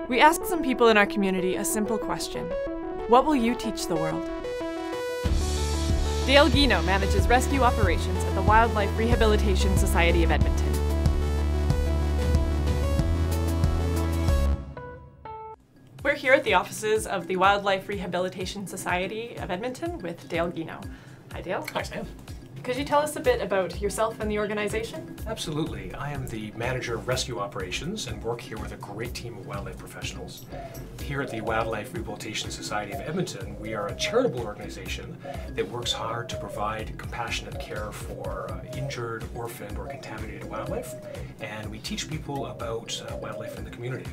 We asked some people in our community a simple question. What will you teach the world? Dale Guino manages rescue operations at the Wildlife Rehabilitation Society of Edmonton. We're here at the offices of the Wildlife Rehabilitation Society of Edmonton with Dale Guino. Hi, Dale. Hi, Sam. Could you tell us a bit about yourself and the organization? Absolutely. I am the manager of rescue operations and work here with a great team of wildlife professionals. Here at the Wildlife Rehabilitation Society of Edmonton, we are a charitable organization that works hard to provide compassionate care for injured, orphaned, or contaminated wildlife, and we teach people about wildlife in the community.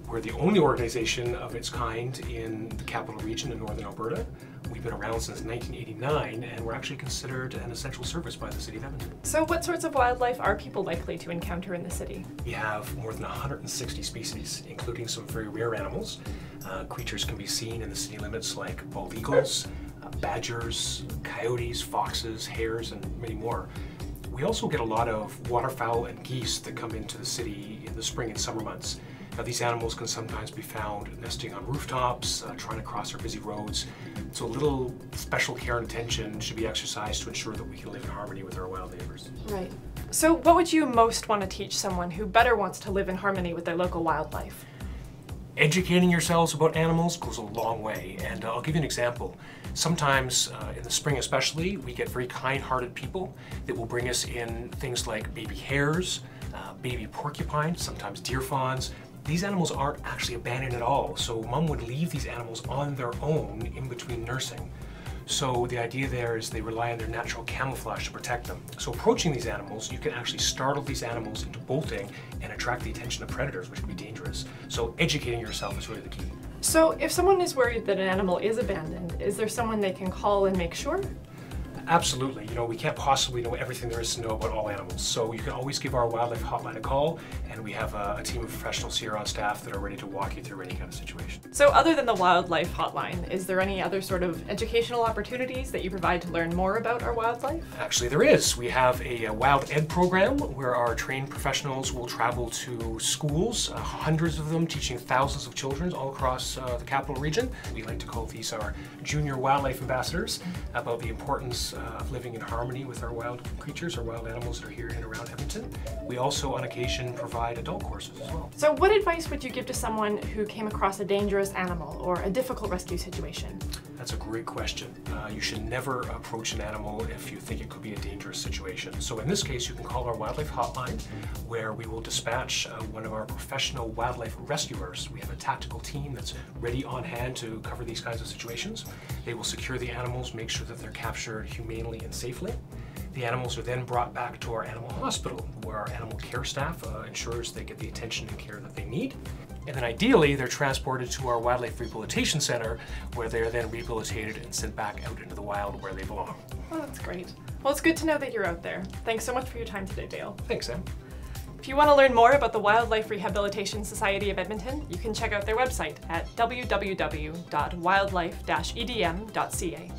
We're the only organization of its kind in the capital region in northern Alberta. We've been around since 1989, and we're actually considered an essential service by the City of Edmonton. So what sorts of wildlife are people likely to encounter in the city? We have more than 160 species, including some very rare animals. Creatures can be seen in the city limits like bald eagles, badgers, coyotes, foxes, hares, and many more. We also get a lot of waterfowl and geese that come into the city in the spring and summer months. Now, these animals can sometimes be found nesting on rooftops, trying to cross our busy roads. So a little special care and attention should be exercised to ensure that we can live in harmony with our wild neighbors. Right. So what would you most want to teach someone who better wants to live in harmony with their local wildlife? Educating yourselves about animals goes a long way, and I'll give you an example. Sometimes, in the spring especially, we get very kind-hearted people that will bring us in things like baby hares, baby porcupines, sometimes deer fawns. These animals aren't actually abandoned at all, so mom would leave these animals on their own in between nursing. So the idea there is they rely on their natural camouflage to protect them. So approaching these animals, you can actually startle these animals into bolting and attract the attention of predators, which can be dangerous. So educating yourself is really the key. So if someone is worried that an animal is abandoned, is there someone they can call and make sure? Absolutely. You know, we can't possibly know everything there is to know about all animals. So you can always give our wildlife hotline a call, and we have a team of professionals here on staff that are ready to walk you through any kind of situation. So other than the wildlife hotline, is there any other sort of educational opportunities that you provide to learn more about our wildlife? Actually, there is. We have a Wild Ed program where our trained professionals will travel to schools, hundreds of them, teaching thousands of children all across the capital region. We like to call these our junior wildlife ambassadors, about the importance of living in harmony with our wild creatures, our wild animals that are here in and around Edmonton. We also, on occasion, provide adult courses as well. So what advice would you give to someone who came across a dangerous animal or a difficult rescue situation? That's a great question. You should never approach an animal if you think it could be a dangerous situation. So in this case, you can call our wildlife hotline, where we will dispatch one of our professional wildlife rescuers. We have a tactical team that's ready on hand to cover these kinds of situations. They will secure the animals, make sure that they're captured humanely and safely. The animals are then brought back to our animal hospital, where our animal care staff ensures they get the attention and care that they need. And then ideally, they're transported to our Wildlife Rehabilitation Center, where they're then rehabilitated and sent back out into the wild where they belong. Oh, that's great. Well, it's good to know that you're out there. Thanks so much for your time today, Dale. Thanks, Sam. If you want to learn more about the Wildlife Rehabilitation Society of Edmonton, you can check out their website at www.wildlife-edm.ca.